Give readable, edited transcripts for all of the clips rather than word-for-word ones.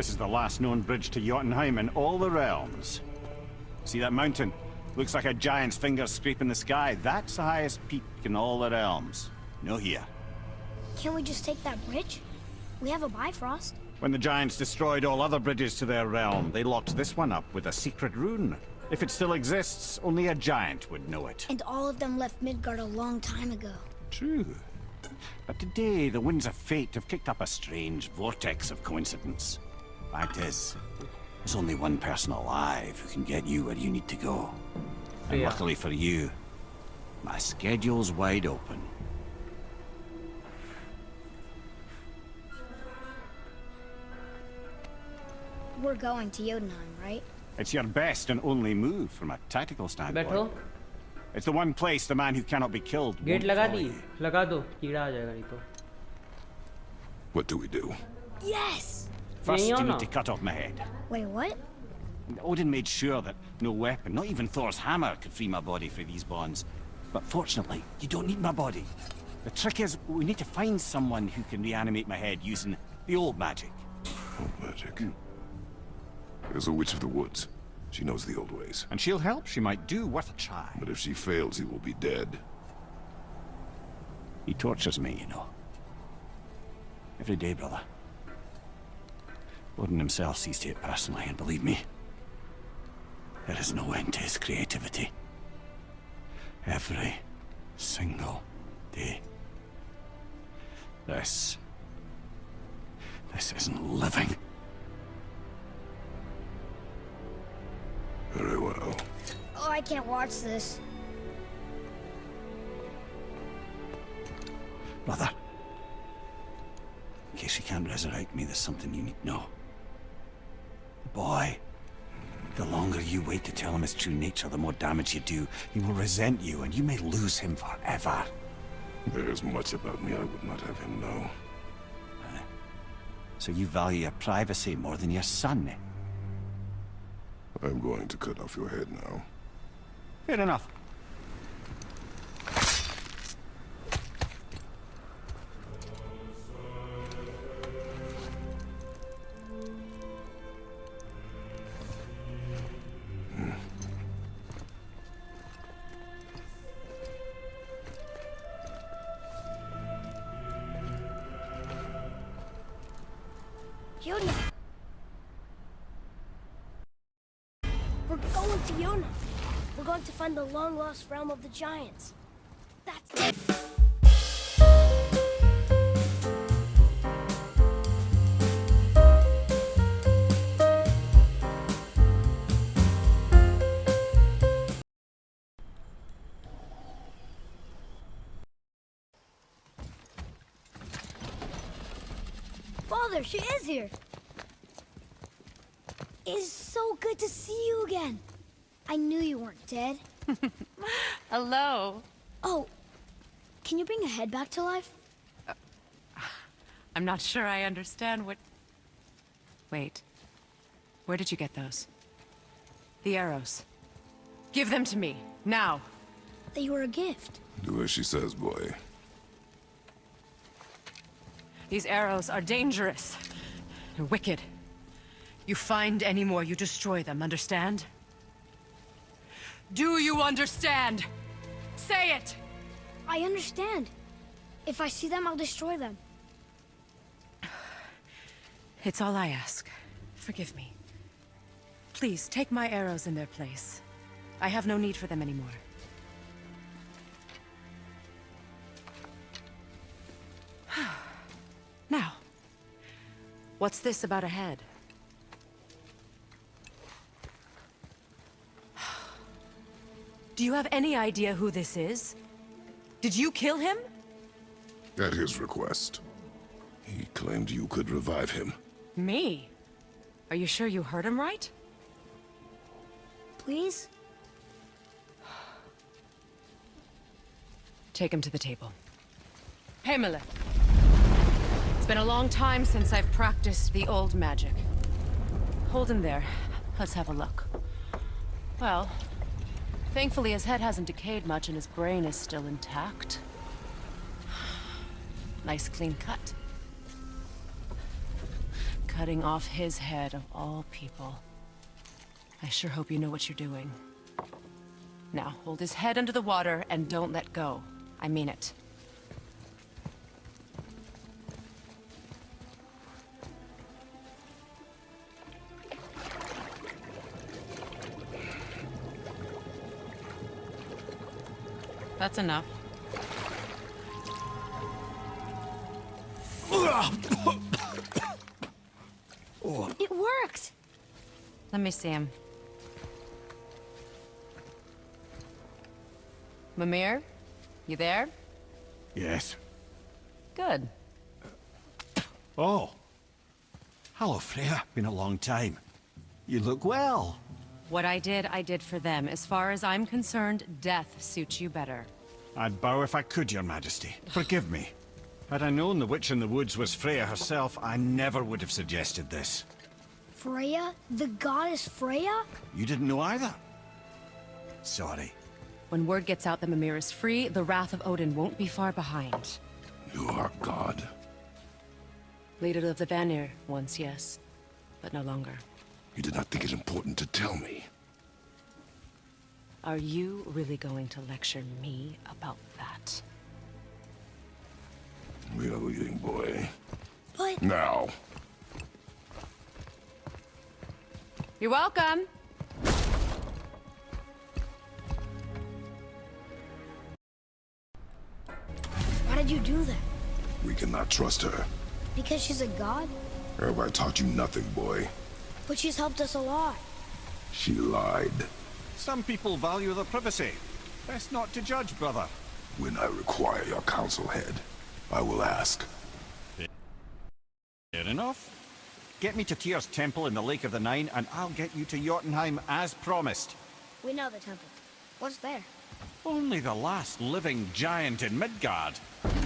This is the last known bridge to Jotunheim in all the realms. See that mountain? Looks like a giant's fingers scraping the sky. That's the highest peak in all the realms. No here. Can't we just take that bridge? We have a Bifrost. When the giants destroyed all other bridges to their realm, they locked this one up with a secret rune. If it still exists, only a giant would know it. And all of them left Midgard a long time ago. True. But today, the winds of fate have kicked up a strange vortex of coincidence. Fact is, there's only one person alive who can get you where you need to go. And luckily for you, my schedule's wide open. We're going to Jotunheim, right? It's your best and only move from a tactical standpoint. बैठो It's the one place the man who cannot be killed गेट won't लगा follow the you. लगा दो कीड़ा आ जाएगा नहीं तो What do we do? Yes! First, you no. need to cut off my head. Wait, what? Odin made sure that no weapon, not even Thor's hammer, could free my body for these bonds. But fortunately, you don't need my body. The trick is, we need to find someone who can reanimate my head using the old magic. Old magic. There's a witch of the woods. She knows the old ways. And she'll help. She might do worth a try. But if she fails, he will be dead. He tortures me, you know. Every day, brother. Odin himself sees to it personally, and believe me, there is no end to his creativity. Every single day. This isn't living. Very well. Oh, I can't watch this. Brother, in case you can't resurrect me, there's something you need to know. The boy, the longer you wait to tell him his true nature, the more damage you do. He will resent you, and you may lose him forever. There is much about me I would not have him know. So you value your privacy more than your son, eh? I'm going to cut off your head now. Fair enough. Jotunheim. We're going to Jotunheim. We're going to find the long-lost realm of the giants. That's it. Father, she is here. It is so good to see you again. I knew you weren't dead. Hello. Oh, can you bring a head back to life? I'm not sure I understand what... Wait. Where did you get those? The arrows. Give them to me, now. They were a gift. Do as she says, boy. These arrows are dangerous. They're wicked. You find any more, you destroy them, understand? Do you understand? Say it! I understand. If I see them, I'll destroy them. It's all I ask. Forgive me. Please, take my arrows in their place. I have no need for them anymore. Now, what's this about a head? Do you have any idea who this is? Did you kill him? At his request. He claimed you could revive him. Me? Are you sure you heard him right? Please? Take him to the table. Pamela. It's been a long time since I've practiced the old magic. Hold him there. Let's have a look. Well, thankfully his head hasn't decayed much and his brain is still intact. Nice clean cut. Cutting off his head of all people. I sure hope you know what you're doing. Now, hold his head under the water and don't let go. I mean it. That's enough. It worked! Let me see him. Mimir? You there? Yes. Good. Oh. Hello, Freya. Been a long time. You look well. What I did for them. As far as I'm concerned, death suits you better. I'd bow if I could, Your Majesty. Forgive me. Had I known the witch in the woods was Freya herself, I never would have suggested this. Freya? The goddess Freya? You didn't know either? Sorry. When word gets out that Mimir is free, the wrath of Odin won't be far behind. You are God. Leader of the Vanir, once, yes. But no longer. You did not think it important to tell me. Are you really going to lecture me about that? We are leaving, boy. But... Now. You're welcome! Why did you do that? We cannot trust her. Because she's a god? Have I taught you nothing, boy? But she's helped us a lot. She lied. Some people value their privacy. Best not to judge, brother. When I require your council head, I will ask. Fair enough. Get me to Tyr's temple in the Lake of the Nine, and I'll get you to Jotunheim as promised. We know the temple. What's there? Only the last living giant in Midgard.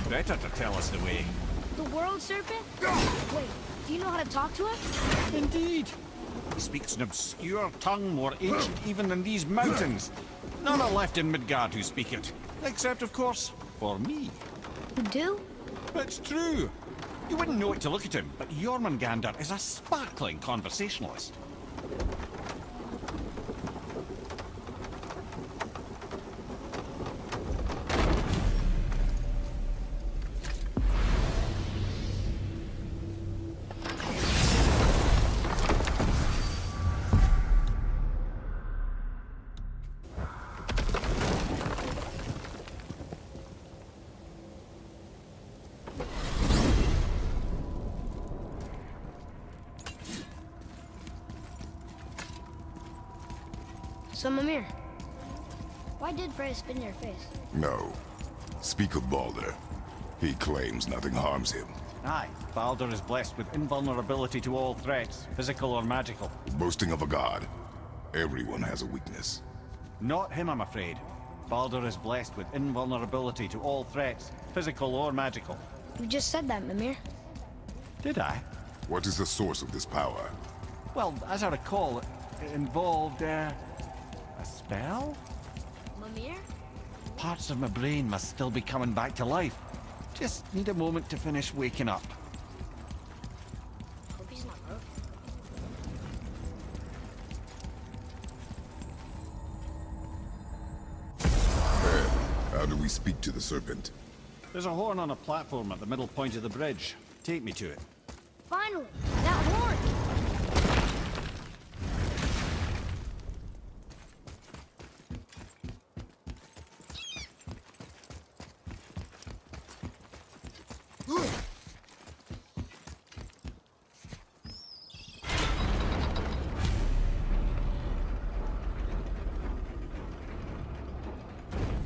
Better to tell us the way. The world serpent? Wait, do you know how to talk to it? Indeed. He speaks an obscure tongue more ancient even than these mountains. None are left in Midgard who speak it. Except, of course, for me. You do? It's true. You wouldn't know it to look at him, but Jormungandr is a sparkling conversationalist. So, Mimir, why did Freya spin your face? No. Speak of Baldur. He claims nothing harms him. Aye, Baldur is blessed with invulnerability to all threats, physical or magical. Boasting of a god. Everyone has a weakness. Not him, I'm afraid. Baldur is blessed with invulnerability to all threats, physical or magical. You just said that, Mimir. Did I? What is the source of this power? Well, as I recall, it involved, a spell? Mimir? Parts of my brain must still be coming back to life. Just need a moment to finish waking up. Hope he's not broken. How do we speak to the serpent? There's a horn on a platform at the middle point of the bridge. Take me to it. Finally! That horn!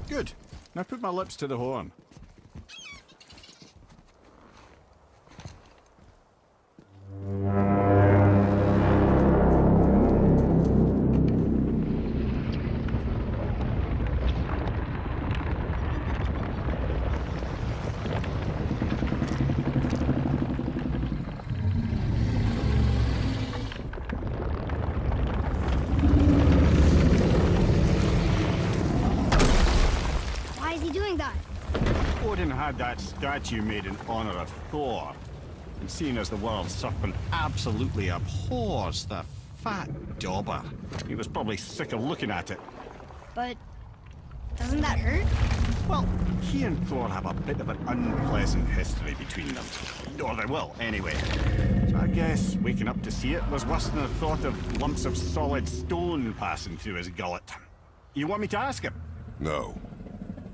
Good. Now put my lips to the horn. Why is he doing that? Odin had that statue made in honor of Thor. And seeing as the world serpent absolutely abhors the fat dauber, he was probably sick of looking at it. But doesn't that hurt? Well, he and Thor have a bit of an unpleasant history between them. Or they will, anyway. So I guess waking up to see it was worse than the thought of lumps of solid stone passing through his gullet. You want me to ask him? No.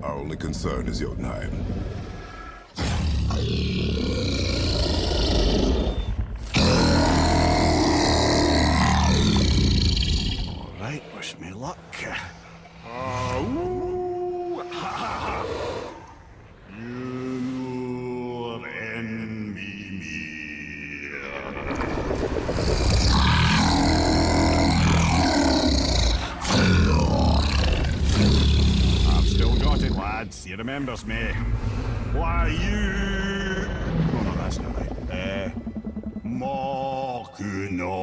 Our only concern is Jotunheim. All right, wish me luck. Ooh, ha, ha, ha. You envy me. I've still got it, lads. He remembers me. Why you? Oh no, that's not right. Mokuno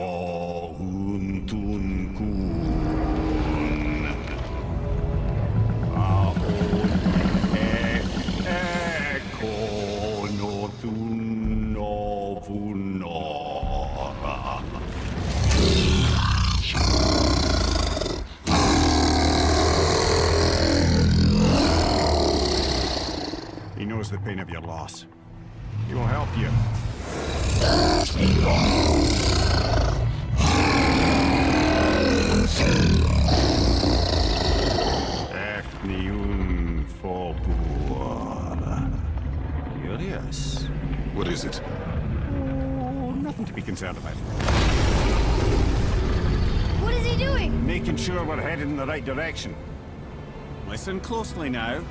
huntun kun. Ahon eko no tun no vunora. He knows the pain of your loss. He will help you. Efniun Fobur. Curious. What is it? Oh, nothing to be concerned about. What is he doing? Making sure we're headed in the right direction. Listen closely now.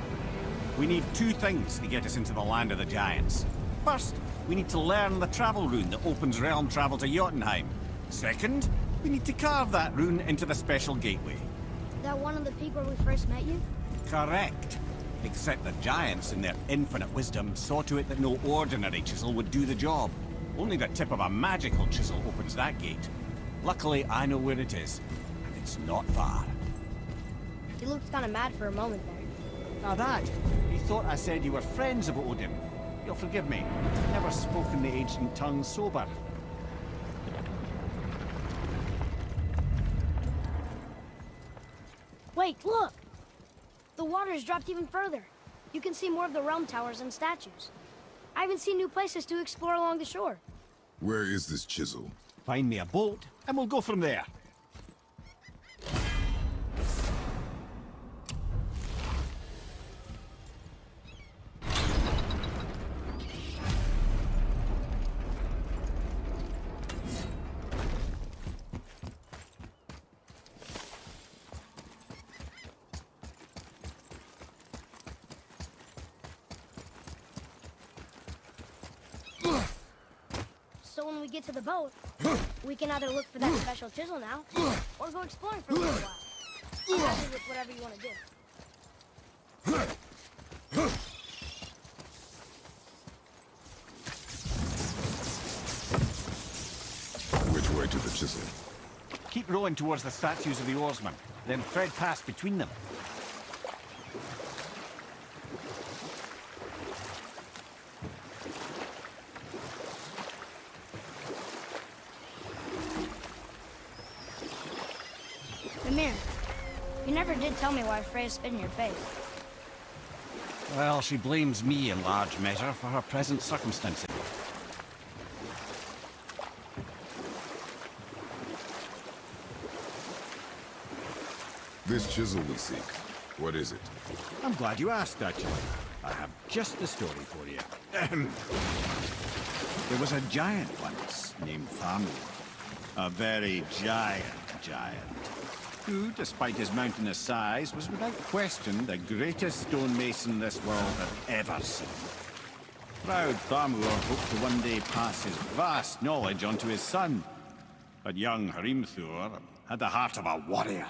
We need two things to get us into the land of the giants. First, we need to learn the travel rune that opens realm travel to Jotunheim. Second, we need to carve that rune into the special gateway. That one of the peak where we first met you? Correct. Except the giants, in their infinite wisdom, saw to it that no ordinary chisel would do the job. Only the tip of a magical chisel opens that gate. Luckily, I know where it is, and it's not far. He looked kind of mad for a moment there. Now that, he thought I said you were friends of Odin. You'll forgive me. Never spoken the ancient tongue sober. Wait, look! The water's dropped even further. You can see more of the realm towers and statues. I even see new places to explore along the shore. Where is this chisel? Find me a boat, and we'll go from there. So when we get to the boat, we can either look for that special chisel now, or go exploring for a little while. I'm happy with whatever you want to do. Which way to the chisel? Keep rowing towards the statues of the oarsmen, then thread past between them. Mimir, you never did tell me why Freya spit in your face. Well, she blames me in large measure for her present circumstances. This chisel we seek. What is it? I'm glad you asked, actually. I have just the story for you. There was a giant once named Thamur. A very giant, who, despite his mountainous size, was without question the greatest stonemason this world had ever seen. Proud Thamur hoped to one day pass his vast knowledge on to his son. But young Hrimthur had the heart of a warrior.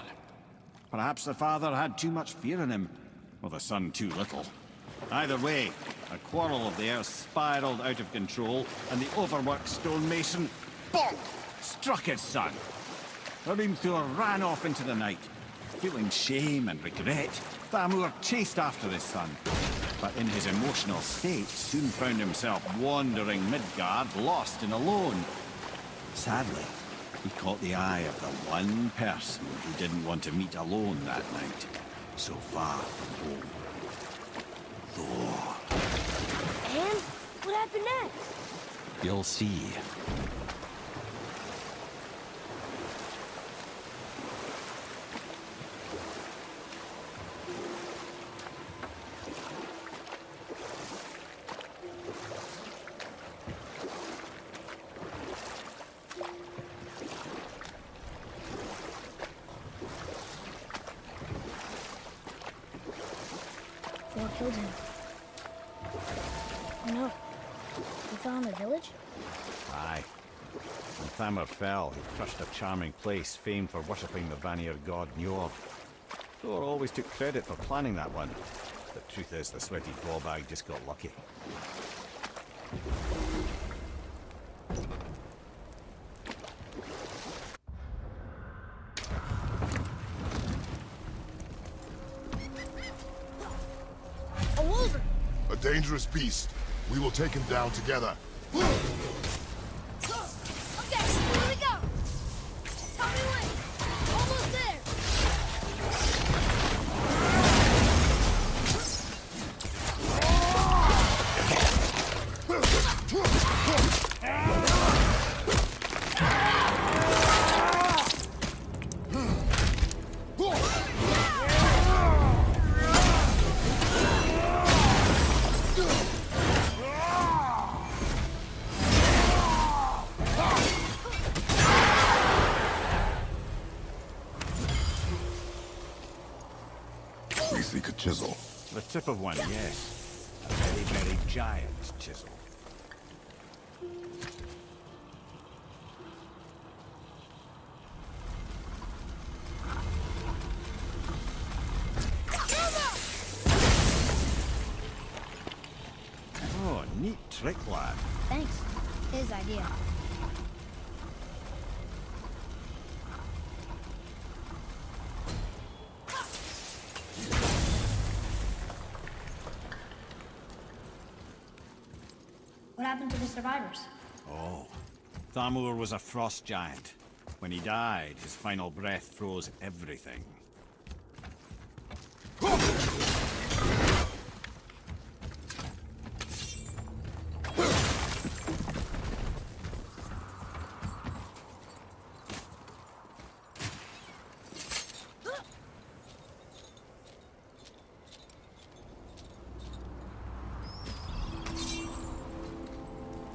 Perhaps the father had too much fear in him, or the son too little. Either way, a quarrel of theirs spiraled out of control, and the overworked stonemason, bonk, struck his son. Hrimthur ran off into the night. Feeling shame and regret, Thamur chased after his son. but in his emotional state soon found himself wandering Midgard, lost and alone. Sadly, he caught the eye of the one person who didn't want to meet alone that night, so far from home. Thor. And what happened next? You'll see. Thor killed him. Oh no. He fell in the village? Aye. When Thamur fell, he crushed a charming place famed for worshipping the Vanir god Njord. Thor always took credit for planning that one. The truth is, the sweaty ballbag just got lucky. A wolverine! A dangerous beast. We will take him down together. Okay, here we go! Tell me when! Almost there! We seek a chisel. The tip of one, yes. A very, very giant chisel. Oh, neat trick, lad. Thanks. His idea. What happened to the survivors? Oh, Thamur was a frost giant. When he died, his final breath froze everything.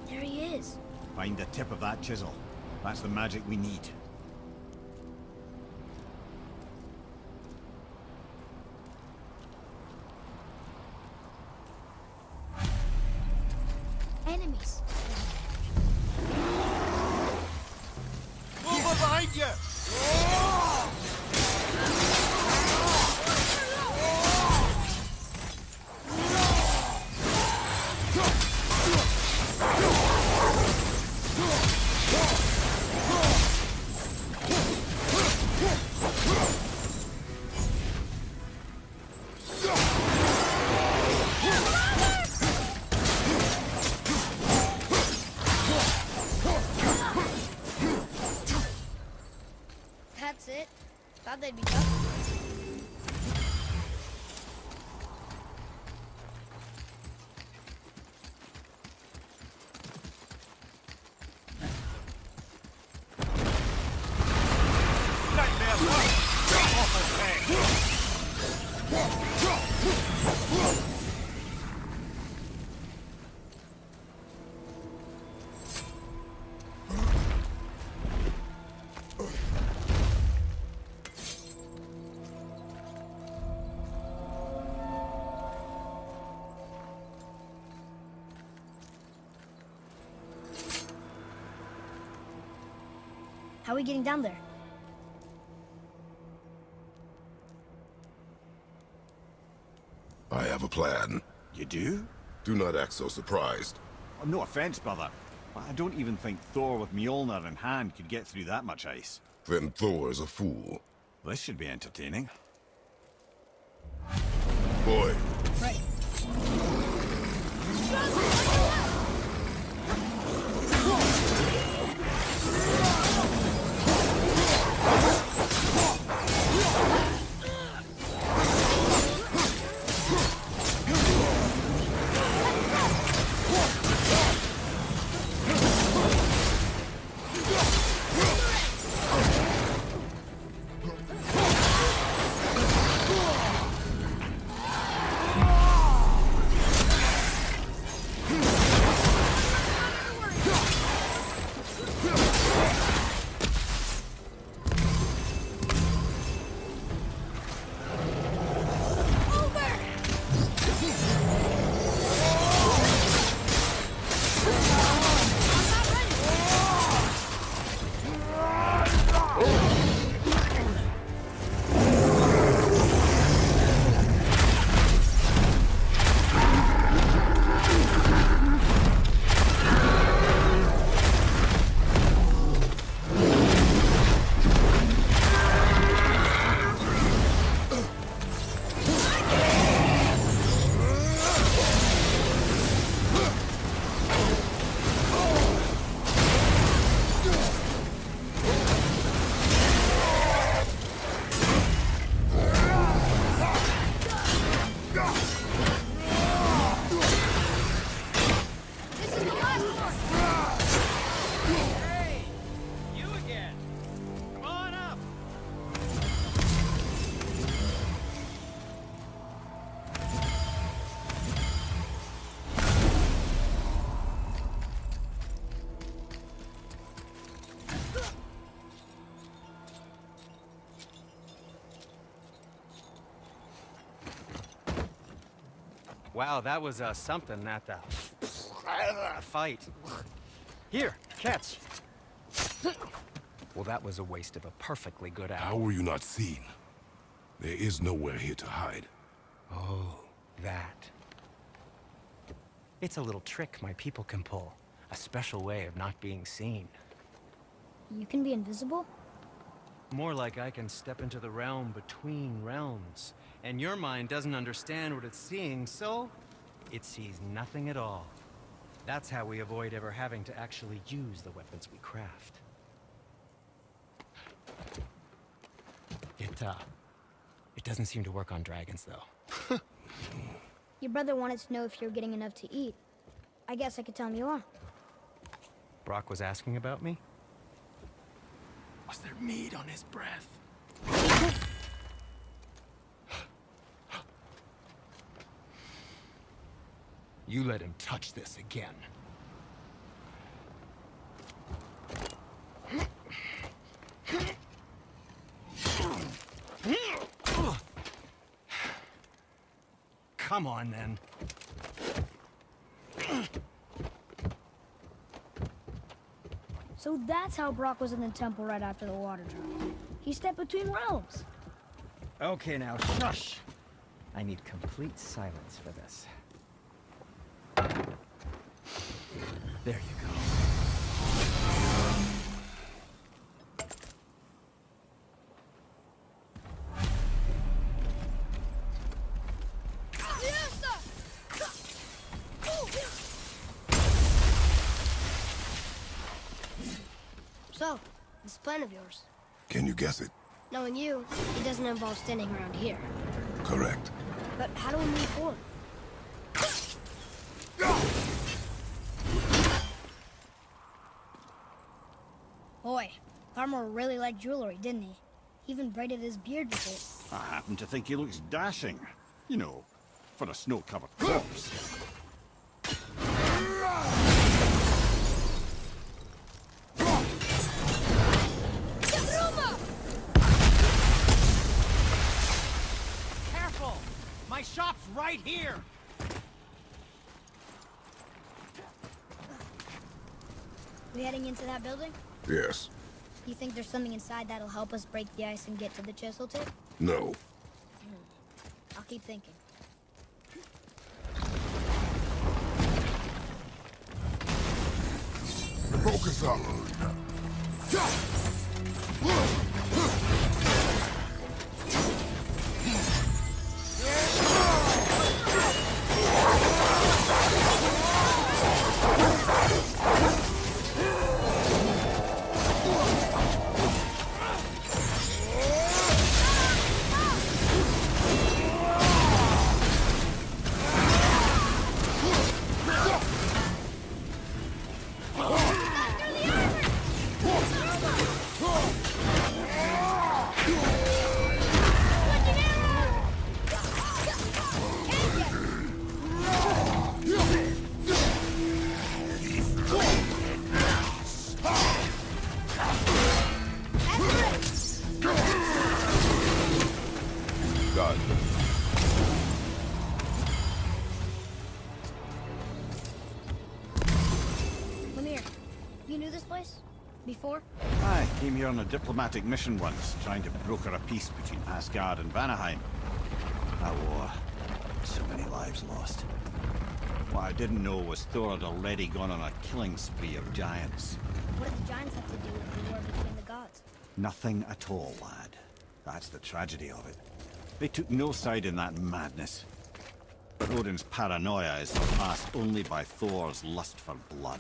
There he is. Find the tip of that chisel. That's the magic we need. Enemies. Move behind you! That's it. Thought they'd be done. How are we getting down there? I have a plan. You do? Do not act so surprised. Oh, no offense, brother, but I don't even think Thor with Mjolnir in hand could get through that much ice. Then Thor is a fool. This should be entertaining. Boy, Right. Wow, that was something, that fight. Here, catch. Well, that was a waste of a perfectly good How hour. were you not seen? There is nowhere here to hide. Oh, that. It's a little trick my people can pull. A special way of not being seen. You can be invisible? More like I can step into the realm between realms. And your mind doesn't understand what it's seeing, so it sees nothing at all. That's how we avoid ever having to actually use the weapons we craft. It doesn't seem to work on dragons, though. Your brother wanted to know if you're getting enough to eat. I guess I could tell him you are. Brock was asking about me? Was there meat on his breath? You let him touch this again. Come on, then. So that's how Brock was in the temple right after the water dropped. He stepped between realms. Okay, now, shush! I need complete silence for this. There you go. So, this plan of yours. Can you guess it? Knowing you, it doesn't involve standing around here. Correct. But how do we move forward? Boy, Farmer really liked jewelry, didn't he? He even braided his beard with it. I happen to think he looks dashing. You know, for a snow-covered corpse. Careful! My shop's right here! We heading into that building? Yes. You think there's something inside that'll help us break the ice and get to the chisel tip? No. I'll keep thinking. Focus up. Done. Come here. You knew this place? Before? I came here on a diplomatic mission once, trying to broker a peace between Asgard and Vanaheim. That war. So many lives lost. What I didn't know was Thor had already gone on a killing spree of giants. What did the giants have to do with the war between the gods? Nothing at all, lad. That's the tragedy of it. They took no side in that madness. But Odin's paranoia is surpassed only by Thor's lust for blood.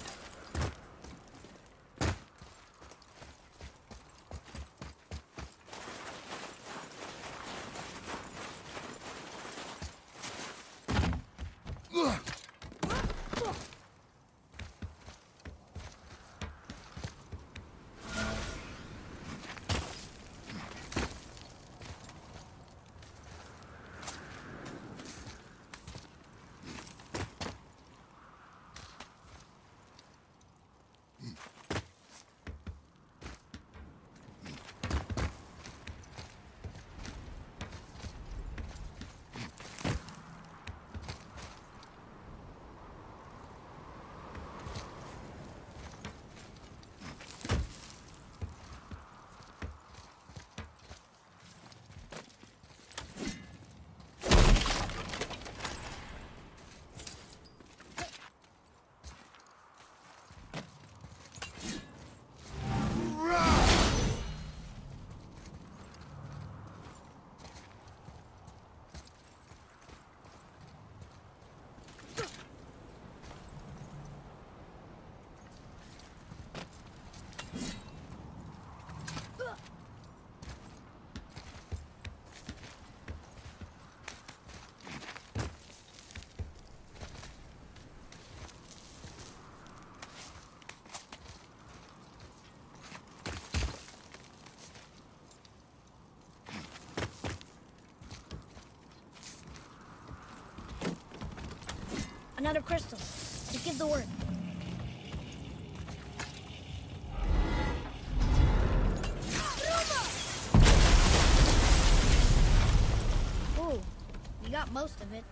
Another crystal. Just give the word. Ooh, you got most of it.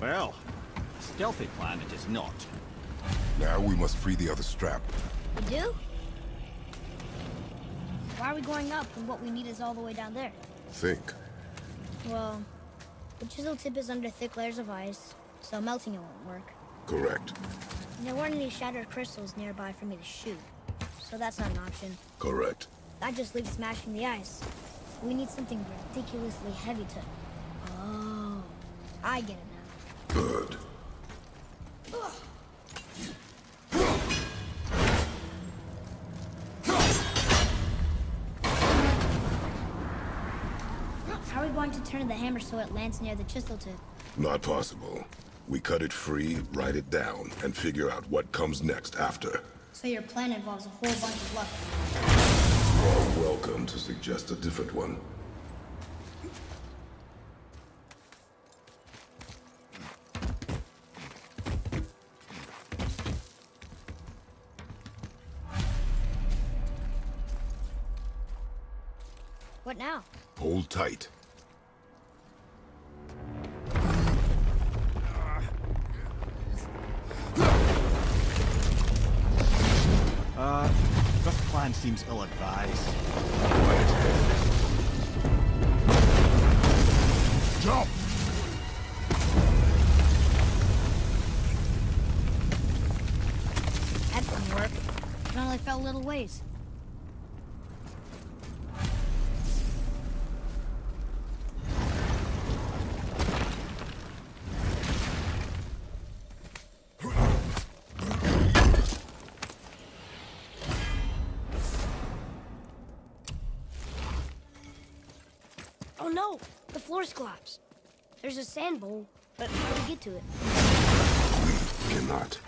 Well, a stealthy plan it is not. Now we must free the other strap. We do? Why are we going up when what we need is all the way down there? Think. Well, the chisel tip is under thick layers of ice, so melting it won't work. Correct. And there weren't any shattered crystals nearby for me to shoot, so that's not an option. Correct. That just leaves smashing the ice. We need something ridiculously heavy to... Oh, I get it now. Good. How are we going to turn the hammer so it lands near the chisel tip? Not possible. We cut it free, write it down, and figure out what comes next after. So your plan involves a whole bunch of luck. You are welcome to suggest a different one. What now? Hold tight. This plan seems ill-advised. Jump! That didn't work. It only fell a little ways. Oh no! The floor's collapsed. There's a sand bowl, but how do we get to it? Cannot.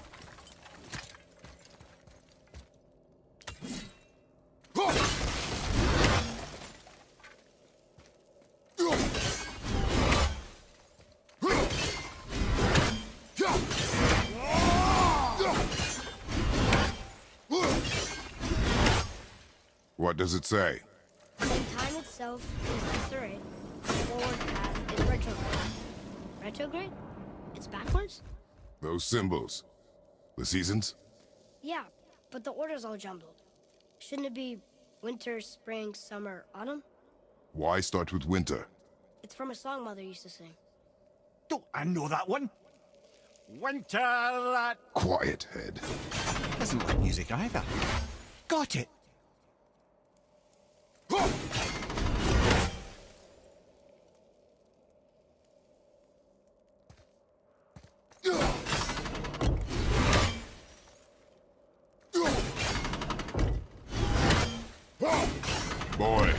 What does it say? When time itself is disarray, the forward path is retrograde. Retrograde? It's backwards? Those symbols. The seasons? Yeah, but the order's all jumbled. Shouldn't it be winter, spring, summer, autumn? Why start with winter? It's from a song Mother used to sing. Don't I know that one? Winter that Quiet, head. doesn't like music either. Got it. Boy,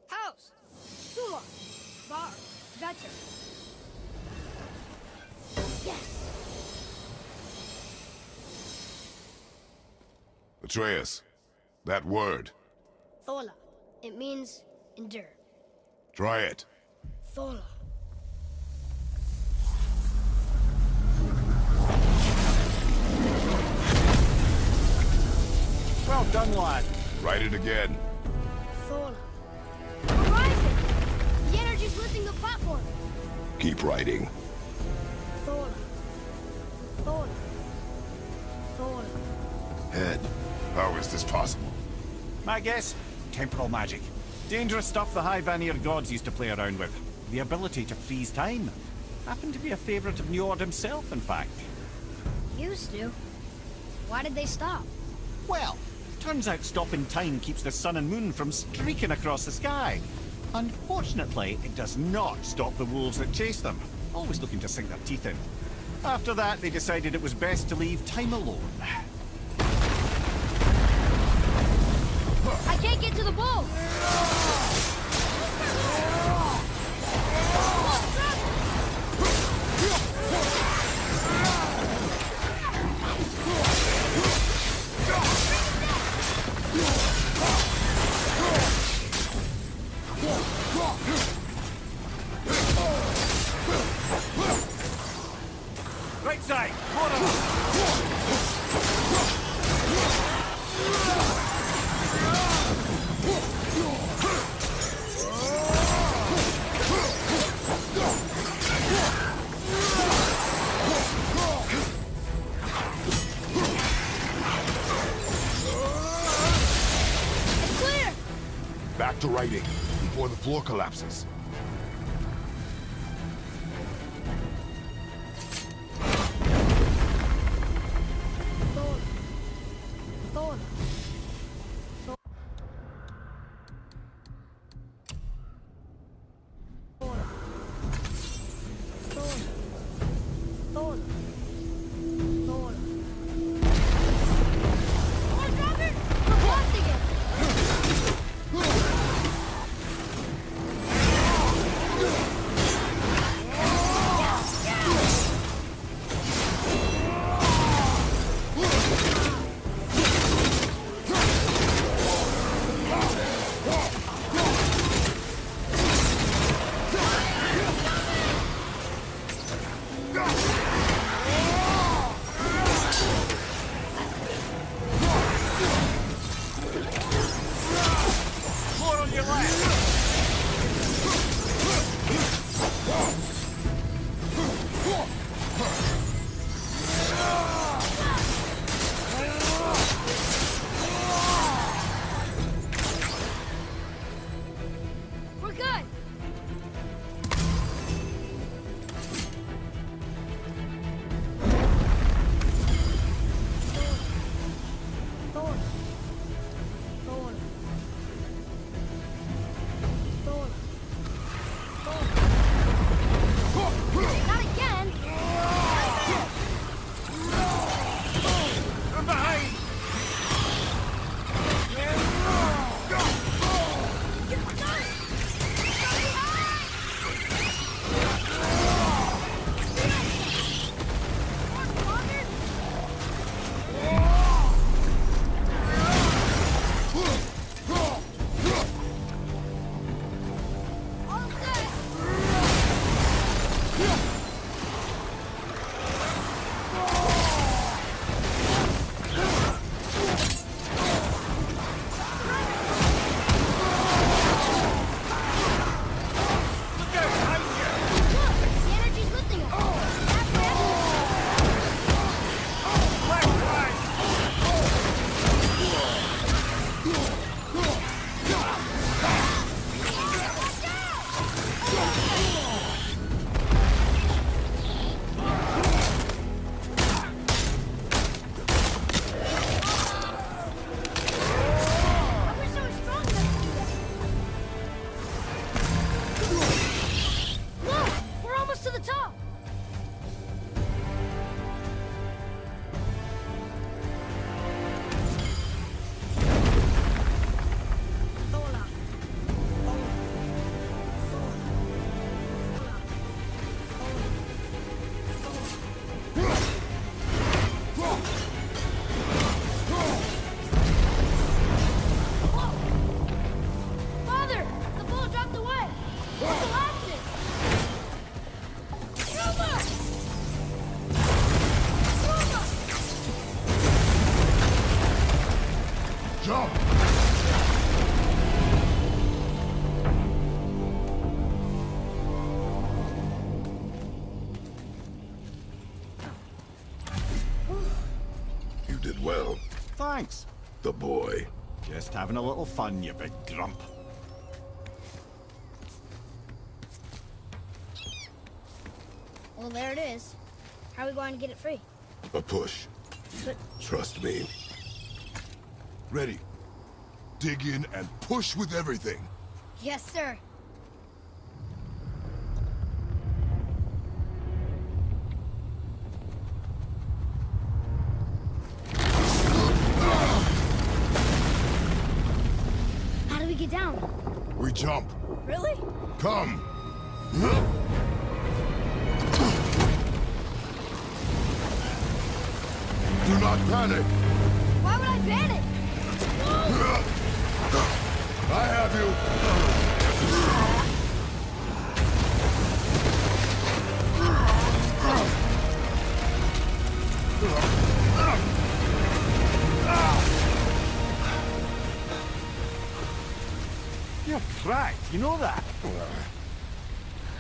House! Suma! Bar! Vetter! Yes! Atreus. That word. Thola. It means endure. Try it. Thola. Well done, lad. Write it again. Thola. We're rising! The energy's lifting the platform! Keep writing. Thola. Thola. Thola. Head. How is this possible? My guess? Temporal magic. Dangerous stuff the High Vanir gods used to play around with. The ability to freeze time. Happened to be a favorite of Njord himself, in fact. Used to. Why did they stop? Well, turns out stopping time keeps the sun and moon from streaking across the sky. Unfortunately, it does not stop the wolves that chase them, always looking to sink their teeth in. After that, they decided it was best to leave time alone. I can't get to the bowl! Right side, more of them. It's clear! Back to writing, before the floor collapses. Thola. Thola. Thola. Thola. Thola. Thola. Come on, Robert! We're blasting it! Thanks. The boy. Just having a little fun, you big grump. Well, there it is. How are we going to get it free? A push. But Trust me. Ready. Dig in and push with everything. yes, sir. How do we get down? We jump. Really? Come. Do not panic. Why would I panic? I have you. You're cracked, you know that?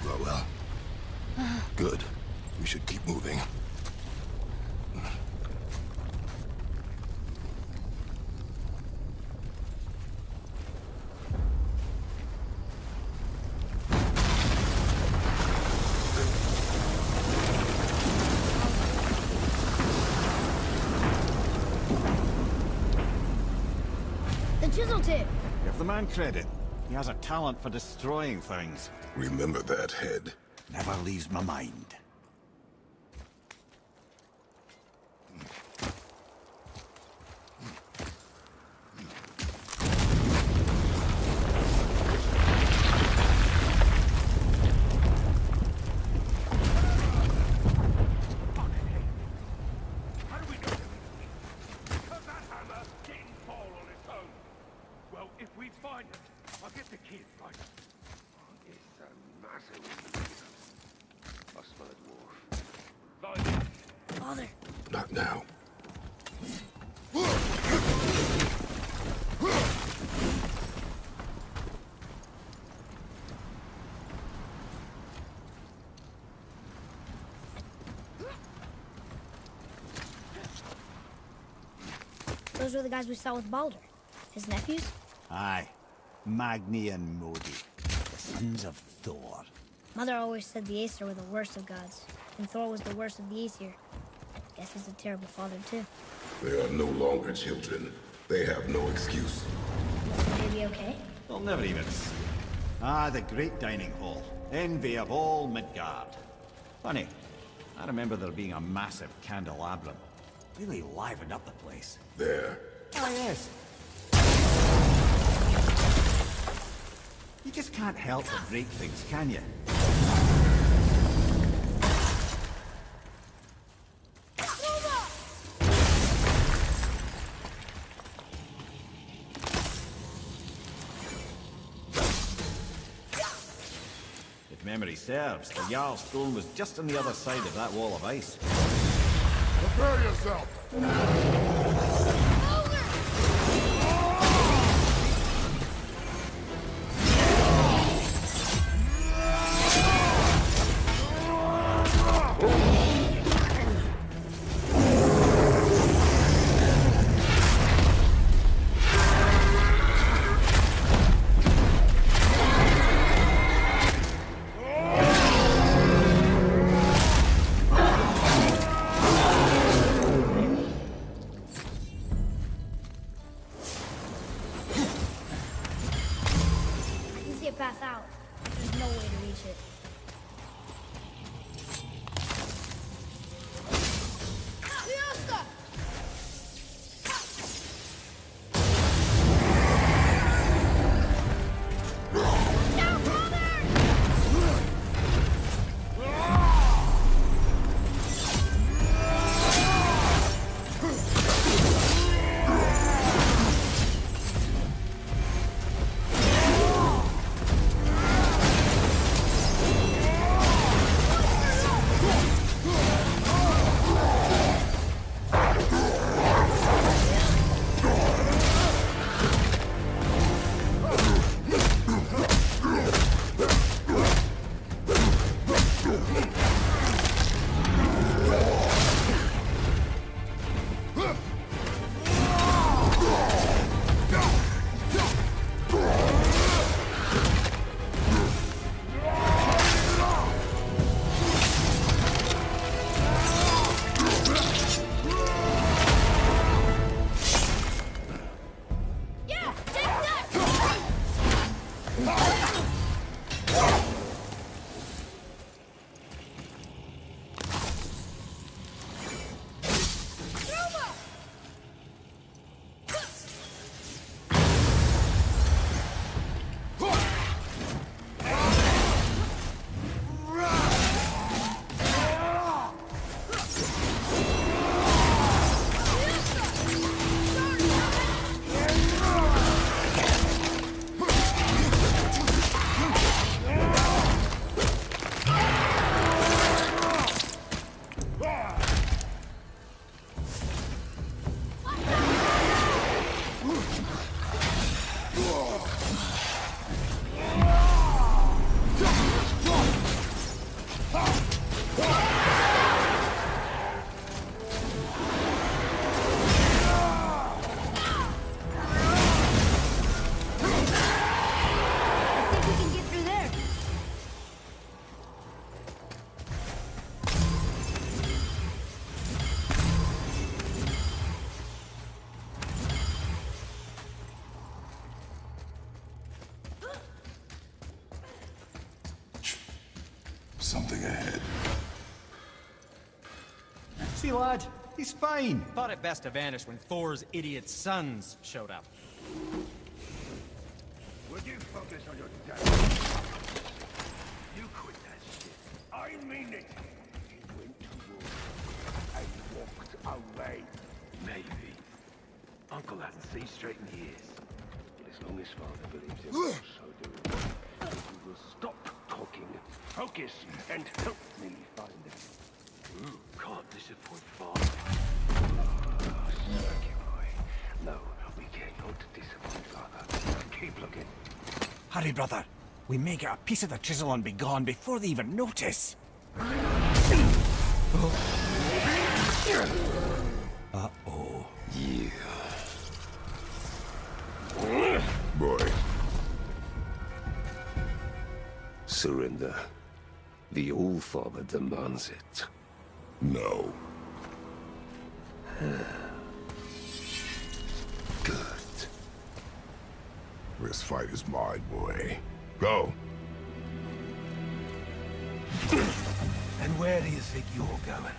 Well. Good. We should keep moving. The chisel tip. Give the man credit. He has a talent for destroying things. Remember that head. Never leaves my mind. How do we know? Because that hammer didn't fall on its own. Well, if we find it, I'll get the kid, right? It's a massive. I smell a dwarf. Like this. Father. Not now. Those were the guys we saw with Baldur. His nephews? Aye. Magni and Modi. The sons of Thor. Mother always said the Aesir were the worst of gods, and Thor was the worst of the Aesir. Guess he's a terrible father, too. They are no longer children. They have no excuse. Is the baby okay? They'll never even see. Ah, the great dining hall. Envy of all Midgard. Funny, I remember there being a massive candelabrum. Really livened up the place. There. Oh, yes. You just can't help but break things, can you? If memory serves, the Jarl's throne was just on the other side of that wall of ice. Prepare yourself! I can see a path out. There's no way to reach it. something ahead. See, lad, he's fine. Thought it best to vanish when Thor's idiot sons showed up. Would you focus on your dad? You quit that shit. I mean it. He went to war and walked away. Maybe. Uncle hasn't seen straight in years. But as long as father believes in what so do we. If we will stop talking, focus, and help me find him. Can't disappoint father. Smirky boy. No, we cannot disappoint father. Keep looking. Hurry, brother. We may get a piece of the chisel and be gone before they even notice. Uh-oh. Yeah. Boy. Surrender. The All-Father demands it. No. Good. This fight is mine, boy. Go. And where do you think you're going?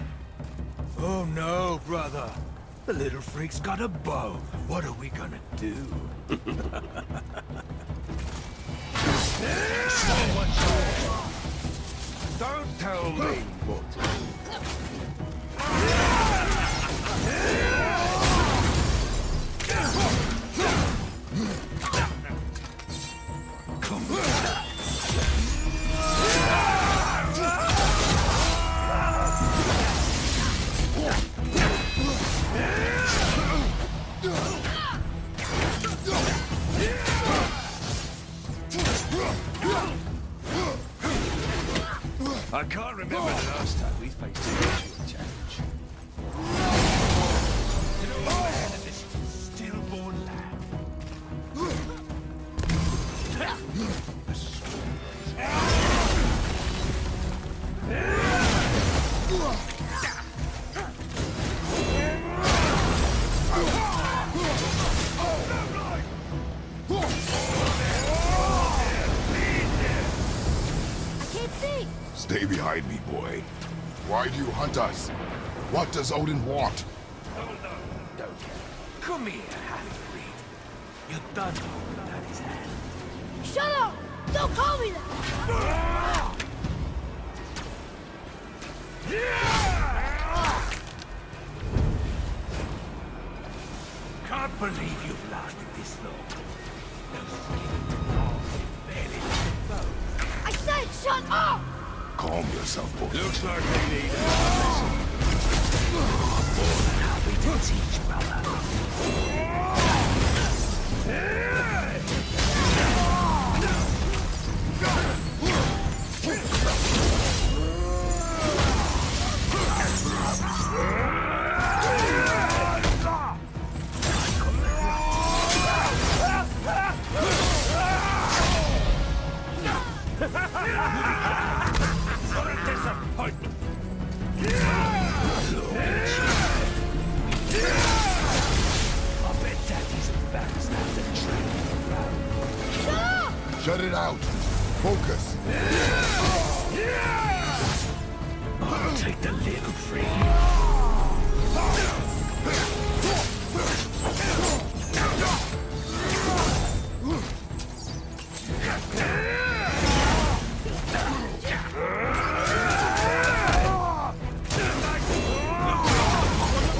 Oh no, brother. The little freak's got a bow. What are we gonna do? Don't tell me what to do. Come on. I can't remember the last time we faced a mutual challenge. An old man and this stillborn lad. The Stay behind me, boy. Why do you hunt us? What does Odin want? Don't. Come here, half-breed. You done holding Daddy's hand. Shut up! Don't call me that! Can't believe you've lasted this long. No skin, barely left bow. I said shut up! Calm yourself, boy. Looks like they need More than happy to teach, brother. What a disappointment! I bet Daddy's embarrassed after training around. Shut it out. Focus. I'll take the little freak.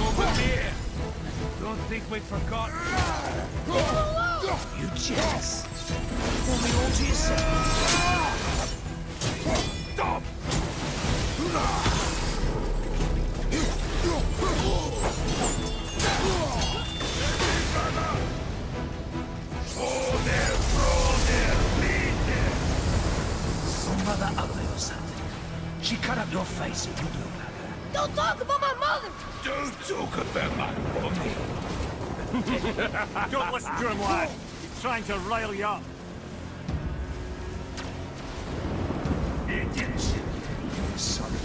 Over here. Don't think we've forgotten. You jealous? Hold me all to yourself. Stop! Some mother ugly or something. She cut up your face and you look like her. Don't talk about my mother! Don't talk about my mommy. Don't listen to him, lad. He's trying to rile you up. Idiots. Son of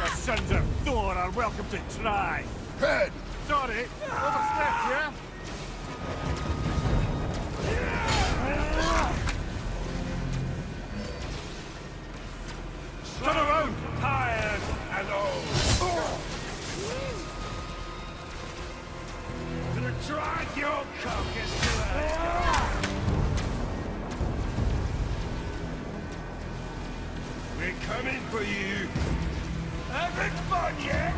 The Sons of Thor are welcome to try. Head! Sorry, overstepped, yeah? Coming for you. Having fun yet?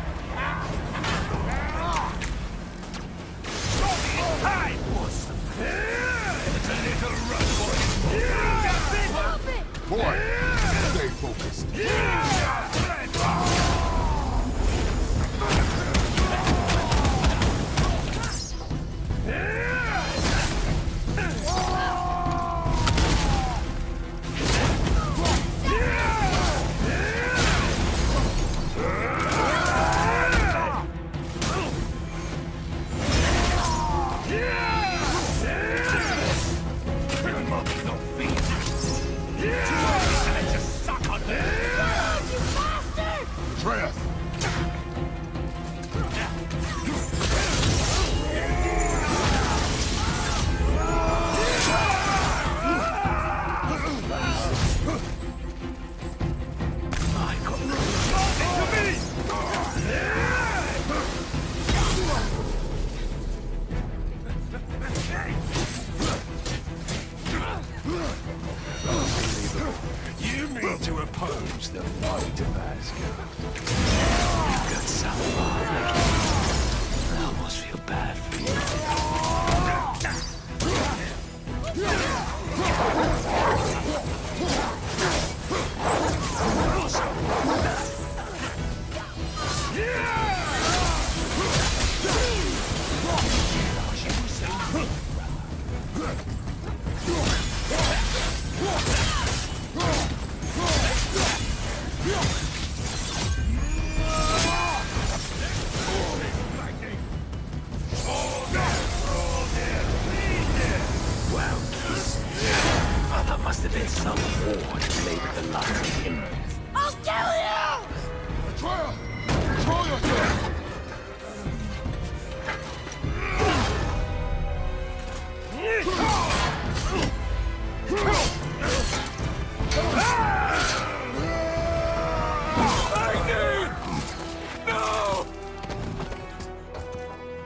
Time! It's a little rough, boy. Boy, stay focused. Atreus! You mean to oppose the might of Asgard? You've got some fun. I almost feel bad for you. Wow, Keith. Oh, that must have been some war to play with the likes of him. I'll kill you! Atreus! Control yourself!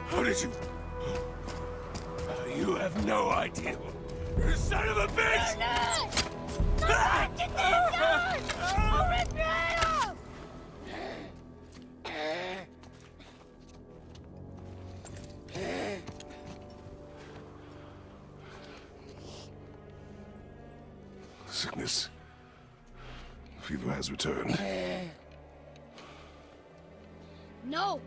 How did you... You have no idea. You son of a bitch! Get these guns! I'll rip your head off! Sickness. Fever has returned. No!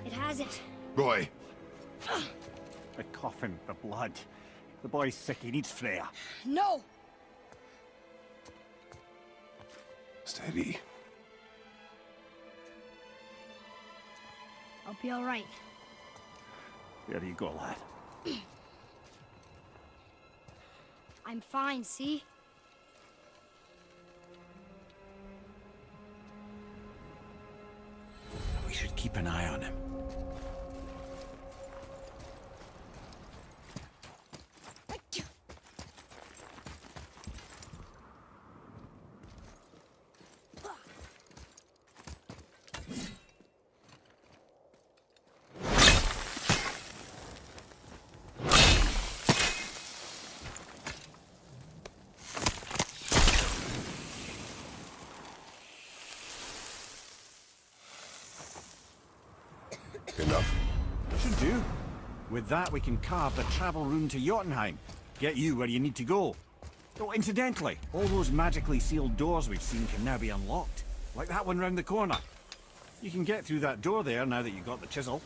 It hasn't. Boy, The coffin, the blood. The boy's sick, he needs Freya. No! steady. I'll be all right. There you go, lad. I'm fine, see? We should keep an eye on him. Enough. Should do. With that, we can carve the travel rune to Jotunheim. Get you where you need to go. Oh, incidentally, all those magically sealed doors we've seen can now be unlocked. Like that one round the corner. You can get through that door there now that you've got the chisel.